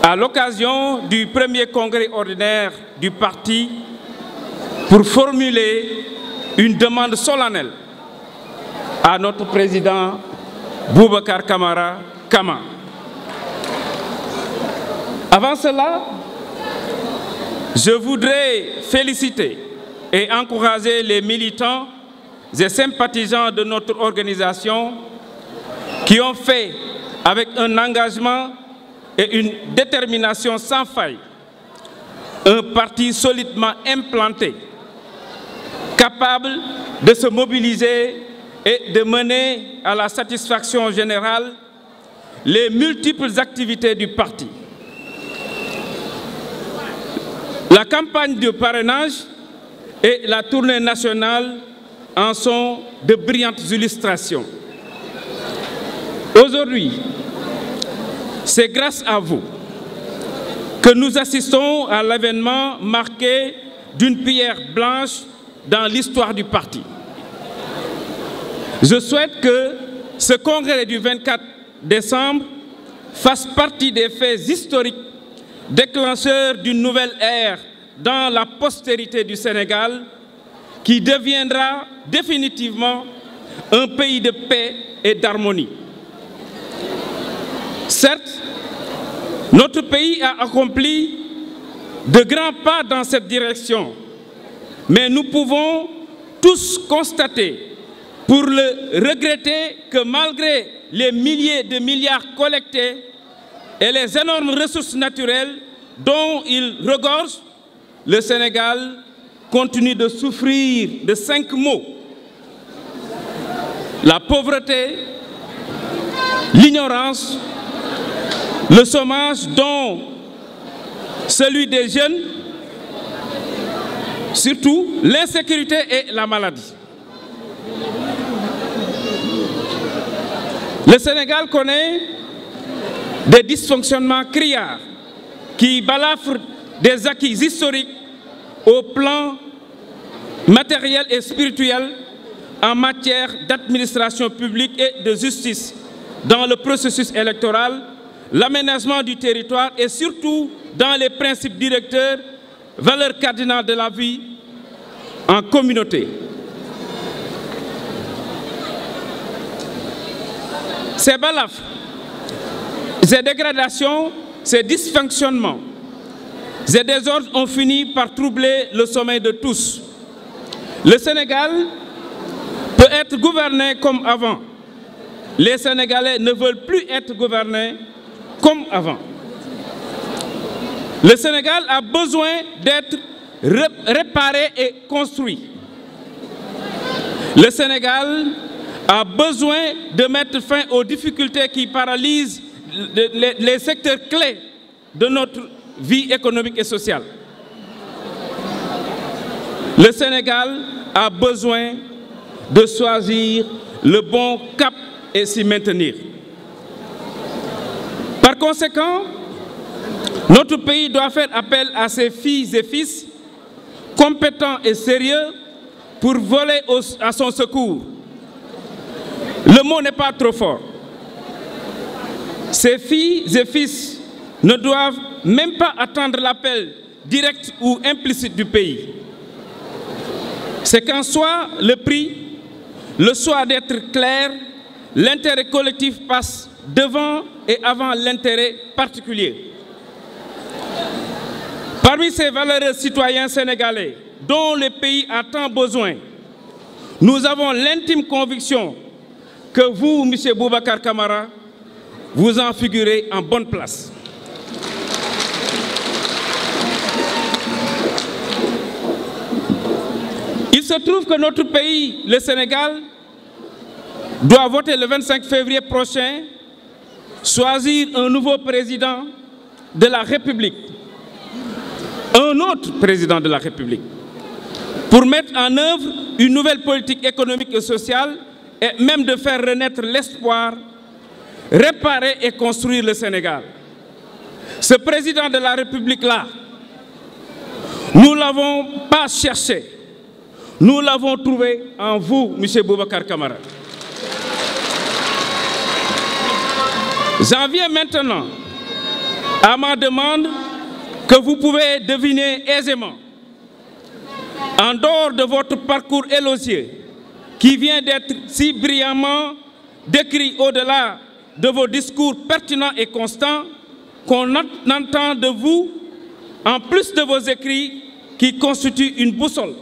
À l'occasion du premier congrès ordinaire du parti, pour formuler une demande solennelle à notre président Boubacar Camara Kama. Avant cela, je voudrais féliciter et encourager les militants et sympathisants de notre organisation qui ont fait avec un engagement et une détermination sans faille un parti solidement implanté, capable de se mobiliser et de mener à la satisfaction générale les multiples activités du parti. La campagne de parrainage et la tournée nationale en sont de brillantes illustrations. Aujourd'hui, c'est grâce à vous que nous assistons à l'événement marqué d'une pierre blanche dans l'histoire du parti. Je souhaite que ce congrès du 24 décembre fasse partie des faits historiques déclencheurs d'une nouvelle ère dans la postérité du Sénégal qui deviendra définitivement un pays de paix et d'harmonie. Certes, notre pays a accompli de grands pas dans cette direction, mais nous pouvons tous constater, pour le regretter, que malgré les milliers de milliards collectés et les énormes ressources naturelles dont il regorge, le Sénégal continue de souffrir de 5 maux: la pauvreté, l'ignorance, le chômage, dont celui des jeunes, surtout l'insécurité et la maladie. Le Sénégal connaît des dysfonctionnements criards qui balafrent des acquis historiques au plan matériel et spirituel en matière d'administration publique et de justice dans le processus électoral, l'aménagement du territoire et surtout dans les principes directeurs, valeurs cardinales de la vie en communauté. Ces balafres, ces dégradations, ces dysfonctionnements, ces désordres ont fini par troubler le sommeil de tous. Le Sénégal peut être gouverné comme avant. Les Sénégalais ne veulent plus être gouvernés comme avant. Le Sénégal a besoin d'être réparé et construit. Le Sénégal a besoin de mettre fin aux difficultés qui paralysent les secteurs clés de notre vie économique et sociale. Le Sénégal a besoin de choisir le bon cap et s'y maintenir. Par conséquent, notre pays doit faire appel à ses filles et fils compétents et sérieux pour voler à son secours. Le mot n'est pas trop fort. Ces filles et fils ne doivent même pas attendre l'appel direct ou implicite du pays. C'est qu'en soit le prix, le choix d'être clair, l'intérêt collectif passe devant et avant l'intérêt particulier. Parmi ces valeureux citoyens sénégalais dont le pays a tant besoin, nous avons l'intime conviction que vous, M. Boubacar Camara, vous en figurez en bonne place. Il se trouve que notre pays, le Sénégal, doit voter le 25 février prochain, choisir un nouveau président de la République, un autre président de la République, pour mettre en œuvre une nouvelle politique économique et sociale et même de faire renaître l'espoir, réparer et construire le Sénégal. Ce président de la République-là, nous ne l'avons pas cherché, nous l'avons trouvé en vous, M. Boubacar Camara. J'en viens maintenant à ma demande que vous pouvez deviner aisément. En dehors de votre parcours élogieux, qui vient d'être si brillamment décrit au-delà de vos discours pertinents et constants, qu'on entend de vous, en plus de vos écrits qui constituent une boussole.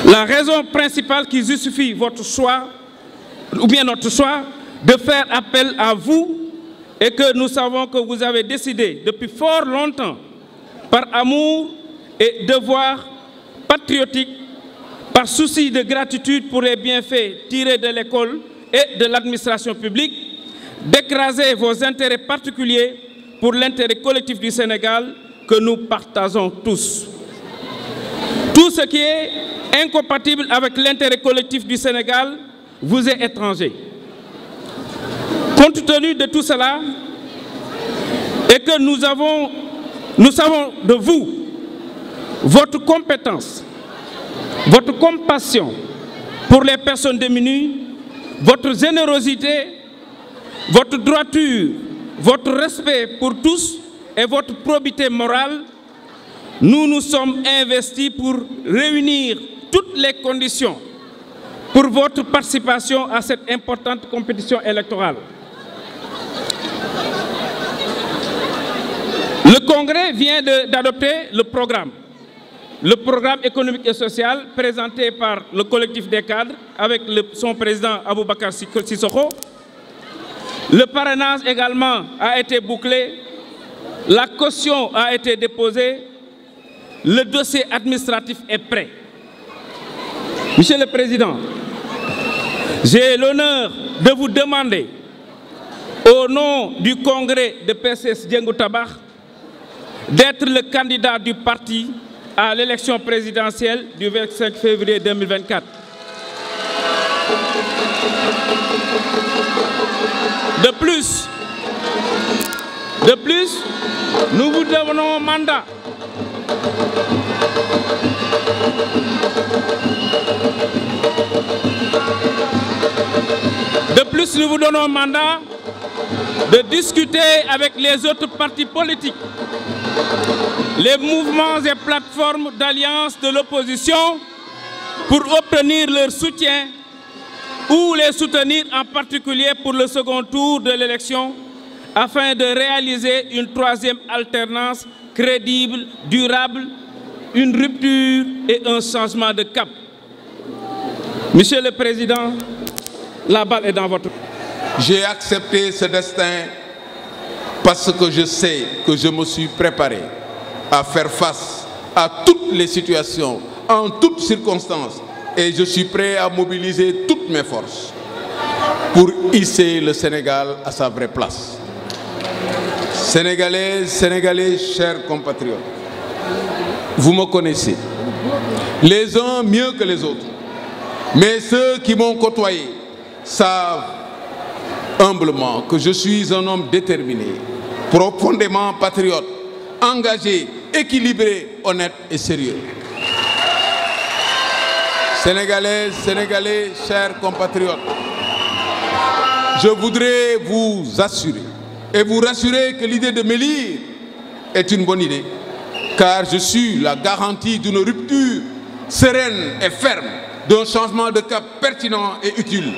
La raison principale qui justifie votre choix, ou bien notre choix, de faire appel à vous, est que nous savons que vous avez décidé depuis fort longtemps, par amour et devoir patriotique, par souci de gratitude pour les bienfaits tirés de l'école et de l'administration publique, d'écraser vos intérêts particuliers pour l'intérêt collectif du Sénégal que nous partageons tous. Tout ce qui est incompatible avec l'intérêt collectif du Sénégal vous est étranger. Compte tenu de tout cela, et que nous savons de vous votre compétence, votre compassion pour les personnes démunies, votre générosité, votre droiture, votre respect pour tous et votre probité morale, nous nous sommes investis pour réunir toutes les conditions pour votre participation à cette importante compétition électorale. Le Congrès vient d'adopter le programme économique et social présenté par le collectif des cadres avec son président Aboubakar Sissoko. Le parrainage également a été bouclé, la caution a été déposée, le dossier administratif est prêt. Monsieur le Président, j'ai l'honneur de vous demander, au nom du Congrès de PCS Diengo Tabar, d'être le candidat du parti à l'élection présidentielle du 25 février 2024. De plus, nous vous donnons un mandat. De plus, nous vous donnons un mandat de discuter avec les autres partis politiques, les mouvements et plateformes d'alliance de l'opposition pour obtenir leur soutien ou les soutenir en particulier pour le second tour de l'élection afin de réaliser une troisième alternance crédible, durable, une rupture et un changement de cap. Monsieur le Président, la balle est dans votre main. J'ai accepté ce destin parce que je sais que je me suis préparé à faire face à toutes les situations, en toutes circonstances, et je suis prêt à mobiliser toutes mes forces pour hisser le Sénégal à sa vraie place. Sénégalaises, Sénégalais, chers compatriotes, vous me connaissez, les uns mieux que les autres, mais ceux qui m'ont côtoyé savent humblement que je suis un homme déterminé, profondément patriote, engagé, équilibré, honnête et sérieux. Sénégalaises, Sénégalais, chers compatriotes, je voudrais vous assurer et vous rassurer que l'idée de m'élire est une bonne idée, car je suis la garantie d'une rupture sereine et ferme, d'un changement de cap pertinent et utile.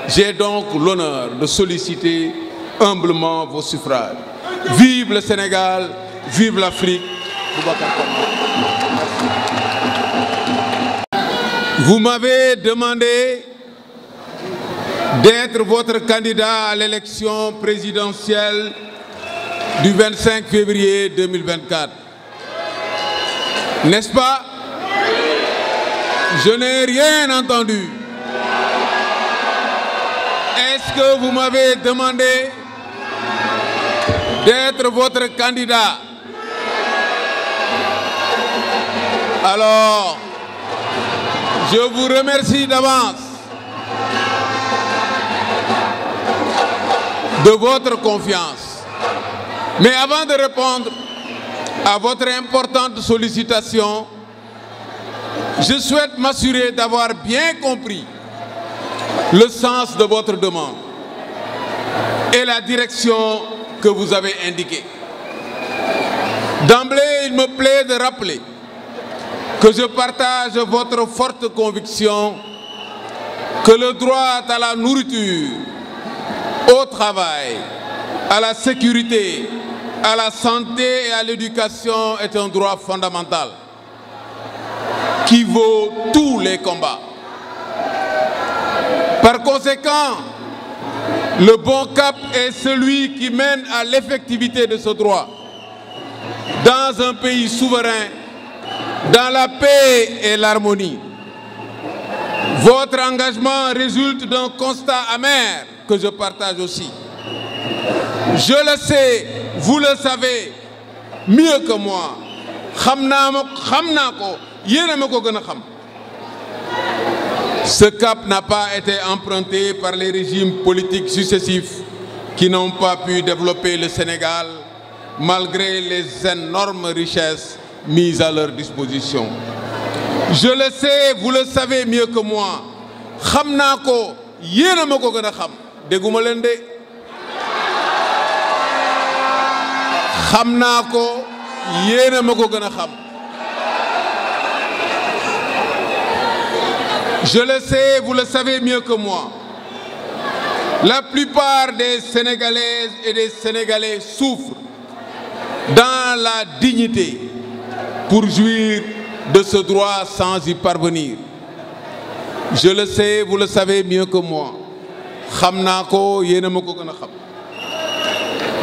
J'ai donc l'honneur de solliciter humblement vos suffrages. Vive le Sénégal, vive l'Afrique. Vous m'avez demandé d'être votre candidat à l'élection présidentielle du 25 février 2024. N'est-ce pas? Je n'ai rien entendu. Est-ce que vous m'avez demandé d'être votre candidat? Alors, je vous remercie d'avance de votre confiance. Mais avant de répondre à votre importante sollicitation, je souhaite m'assurer d'avoir bien compris le sens de votre demande. et la direction que vous avez indiquée. D'emblée, il me plaît de rappeler que je partage votre forte conviction que le droit à la nourriture, au travail, à la sécurité, à la santé et à l'éducation est un droit fondamental qui vaut tous les combats. Par conséquent, le bon cap est celui qui mène à l'effectivité de ce droit dans un pays souverain, dans la paix et l'harmonie. Votre engagement résulte d'un constat amer que je partage aussi. Je le sais, vous le savez mieux que moi. Ce cap n'a pas été emprunté par les régimes politiques successifs qui n'ont pas pu développer le Sénégal malgré les énormes richesses mises à leur disposition. Je le sais, vous le savez mieux que moi. Khamnako, yéna mako gëna xam. Déguma len dé. Khamnako, yéna mako gëna xam. Je le sais, vous le savez mieux que moi. La plupart des Sénégalaises et des Sénégalais souffrent dans la dignité pour jouir de ce droit sans y parvenir. Je le sais, vous le savez mieux que moi.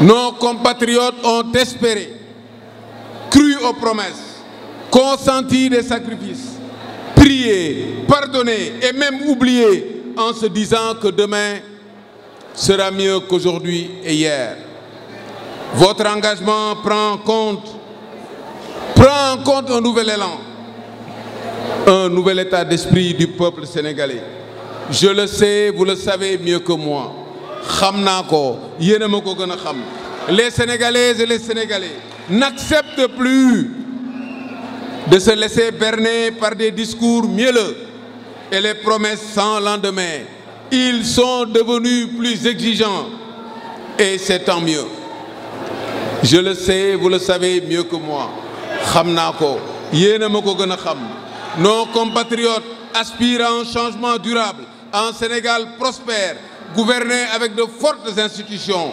Nos compatriotes ont espéré, cru aux promesses, consenti des sacrifices, prié, pardonné et même oublié en se disant que demain sera mieux qu'aujourd'hui et hier. Votre engagement prend en compte un nouvel élan, un nouvel état d'esprit du peuple sénégalais. Je le sais, vous le savez mieux que moi. Les Sénégalaises et les Sénégalais n'acceptent plus de se laisser berner par des discours mielleux et les promesses sans lendemain. Ils sont devenus plus exigeants et c'est tant mieux. Je le sais, vous le savez mieux que moi. Nos compatriotes aspirent à un changement durable, à un Sénégal prospère, gouverné avec de fortes institutions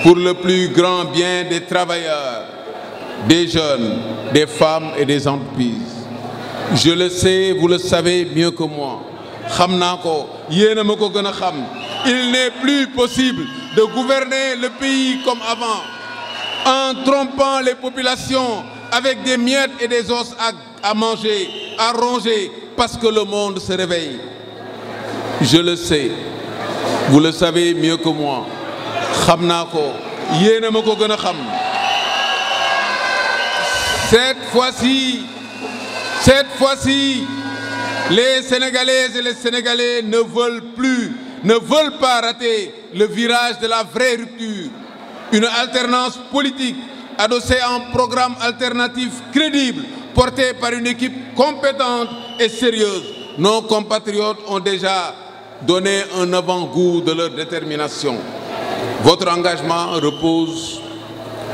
pour le plus grand bien des travailleurs, des jeunes, des femmes et des entreprises. Je le sais, vous le savez mieux que moi. Il n'est plus possible de gouverner le pays comme avant, en trompant les populations avec des miettes et des os à manger, à ronger, parce que le monde se réveille. Je le sais, vous le savez mieux que moi. Cette fois-ci, les Sénégalaises et les Sénégalais ne veulent pas rater le virage de la vraie rupture. Une alternance politique adossée à un programme alternatif crédible, porté par une équipe compétente et sérieuse. Nos compatriotes ont déjà donné un avant-goût de leur détermination. Votre engagement repose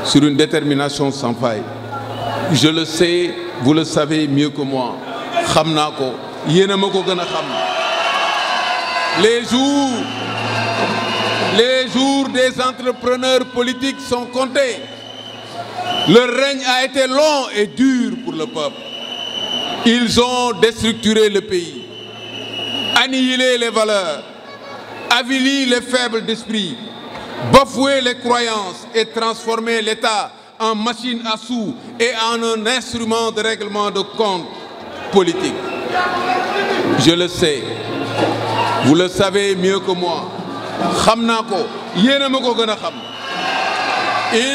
sur une détermination sans faille. Je le sais, vous le savez mieux que moi. Les jours des entrepreneurs politiques sont comptés. Leur règne a été long et dur pour le peuple. Ils ont déstructuré le pays, annihilé les valeurs, avili les faibles d'esprit, bafoué les croyances et transformé l'État en machine à sous et en un instrument de règlement de compte politique. Je le sais, vous le savez mieux que moi. Il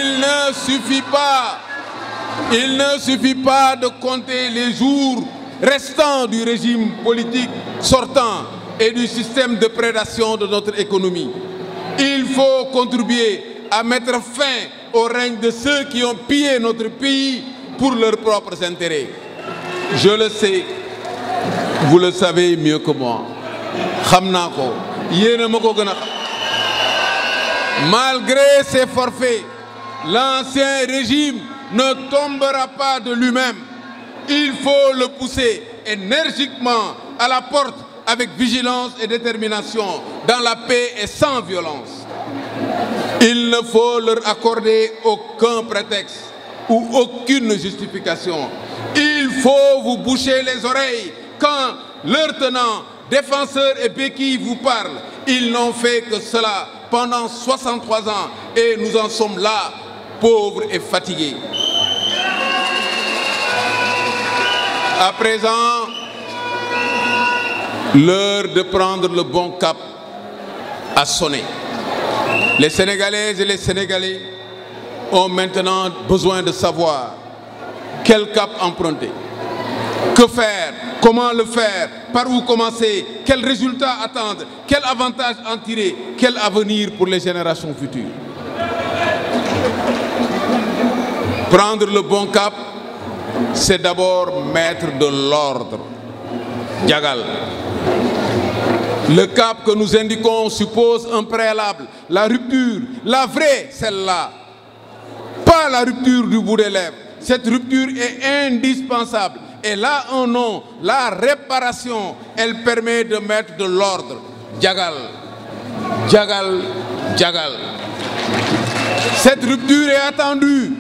ne suffit pas de compter les jours restants du régime politique sortant et du système de prédation de notre économie. Il faut contribuer à mettre fin au règne de ceux qui ont pillé notre pays pour leurs propres intérêts. Je le sais, vous le savez mieux que moi. Malgré ces forfaits, l'ancien régime ne tombera pas de lui-même. Il faut le pousser énergiquement à la porte avec vigilance et détermination, dans la paix et sans violence. Il ne faut leur accorder aucun prétexte ou aucune justification. Il faut vous boucher les oreilles quand leurs tenants, défenseurs et béquilles vous parlent. Ils n'ont fait que cela pendant 63 ans et nous en sommes là, pauvres et fatigués. À présent, l'heure de prendre le bon cap a sonné. Les Sénégalaises et les Sénégalais ont maintenant besoin de savoir quel cap emprunter, que faire, comment le faire, par où commencer, quels résultats attendre, quel avantage en tirer, quel avenir pour les générations futures. Prendre le bon cap, c'est d'abord mettre de l'ordre. Diagal. Le cap que nous indiquons suppose un préalable, la rupture, la vraie, celle-là. Pas la rupture du bout des lèvres. Cette rupture est indispensable. Elle a un nom, la réparation. Elle permet de mettre de l'ordre. Diagal, diagal, diagal. Cette rupture est attendue.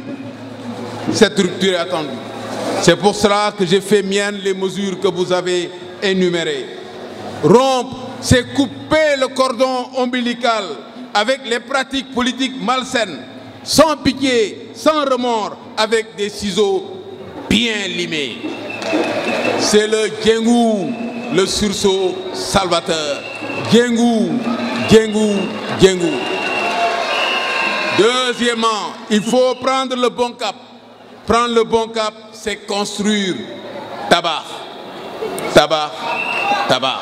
Cette rupture est attendue. C'est pour cela que j'ai fait mienne les mesures que vous avez énumérées. Rompre, c'est couper le cordon ombilical avec les pratiques politiques malsaines, sans pitié, sans remords, avec des ciseaux bien limés. C'est le Djengou, le sursaut salvateur. Djengou, Djengou, Djengou. Deuxièmement, il faut prendre le bon cap. Prendre le bon cap, c'est construire. Tabac, tabac, tabac.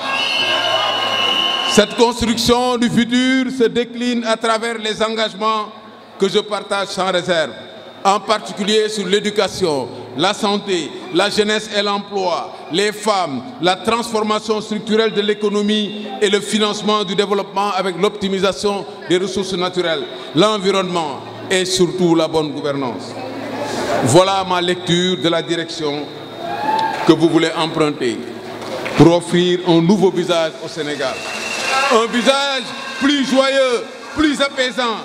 Cette construction du futur se décline à travers les engagements que je partage sans réserve, en particulier sur l'éducation, la santé, la jeunesse et l'emploi, les femmes, la transformation structurelle de l'économie et le financement du développement avec l'optimisation des ressources naturelles, l'environnement et surtout la bonne gouvernance. Voilà ma lecture de la direction que vous voulez emprunter pour offrir un nouveau visage au Sénégal. Un visage plus joyeux, plus apaisant,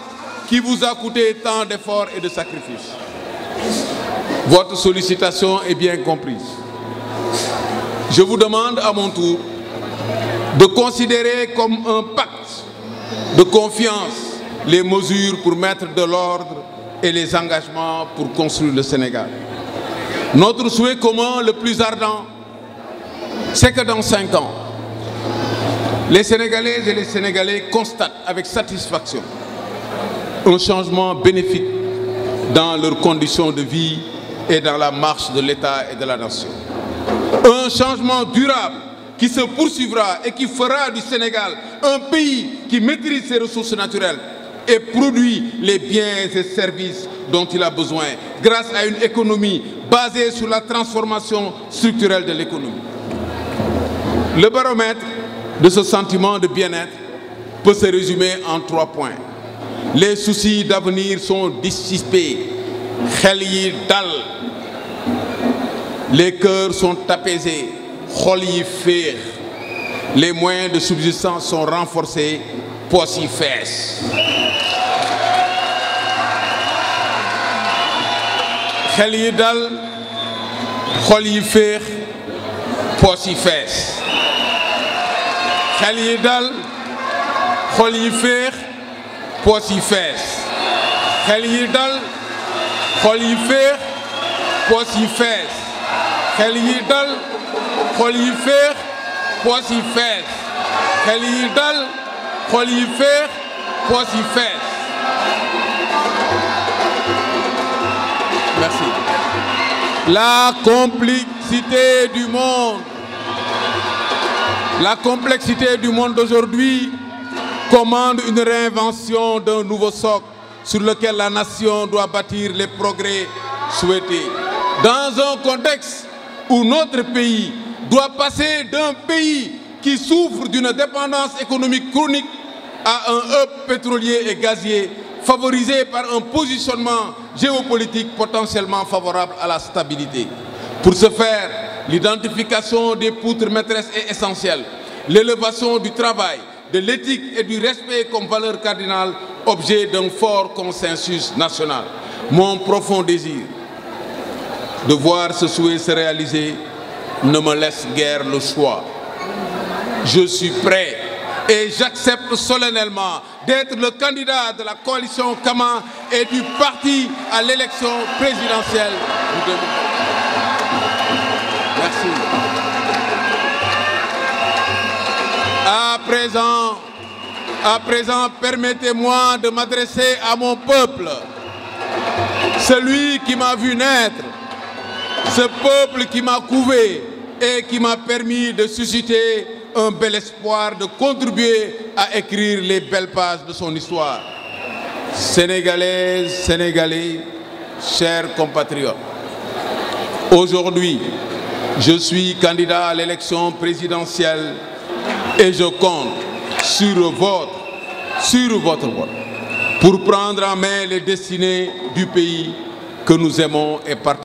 qui vous a coûté tant d'efforts et de sacrifices. Votre sollicitation est bien comprise. Je vous demande à mon tour de considérer comme un pacte de confiance les mesures pour mettre de l'ordre et les engagements pour construire le Sénégal. Notre souhait commun le plus ardent, c'est que dans 5 ans, les Sénégalaises et les Sénégalais constatent avec satisfaction un changement bénéfique dans leurs conditions de vie et dans la marche de l'État et de la nation. Un changement durable qui se poursuivra et qui fera du Sénégal un pays qui maîtrise ses ressources naturelles et produit les biens et services dont il a besoin grâce à une économie basée sur la transformation structurelle de l'économie. Le baromètre de ce sentiment de bien-être peut se résumer en 3 points. Les soucis d'avenir sont dissipés, xel yi dal, les cœurs sont apaisés, xol yi féex, les moyens de subsistance sont renforcés, poches yi fees. Xel yi dal, xol yi féex, poches yi fees. Xel yi dal, xol yi féex, poches yi fees. Xel yi dal, xol yi féex, poches yi fees. Xel yi dal, xol yi féex, poches yi fees. Xel yi dal, xol yi féex, poches yi fees. Merci. La complexité du monde. La complexité du monde d'aujourd'hui commande une réinvention d'un nouveau socle sur lequel la nation doit bâtir les progrès souhaités. Dans un contexte où notre pays doit passer d'un pays qui souffre d'une dépendance économique chronique à un hub pétrolier et gazier favorisé par un positionnement géopolitique potentiellement favorable à la stabilité. Pour ce faire, l'identification des poutres maîtresses est essentielle. L'élévation du travail, de l'éthique et du respect comme valeur cardinale, objet d'un fort consensus national. Mon profond désir de voir ce souhait se réaliser ne me laisse guère le choix. Je suis prêt et j'accepte solennellement d'être le candidat de la coalition Kama et du parti à l'élection présidentielle du 2020. Merci. À présent, permettez-moi de m'adresser à mon peuple, celui qui m'a vu naître, ce peuple qui m'a couvé et qui m'a permis de susciter un bel espoir, de contribuer à écrire les belles pages de son histoire. Sénégalaises, Sénégalais, chers compatriotes, aujourd'hui, je suis candidat à l'élection présidentielle et je compte sur votre vote pour prendre en main les destinées du pays que nous aimons et partageons.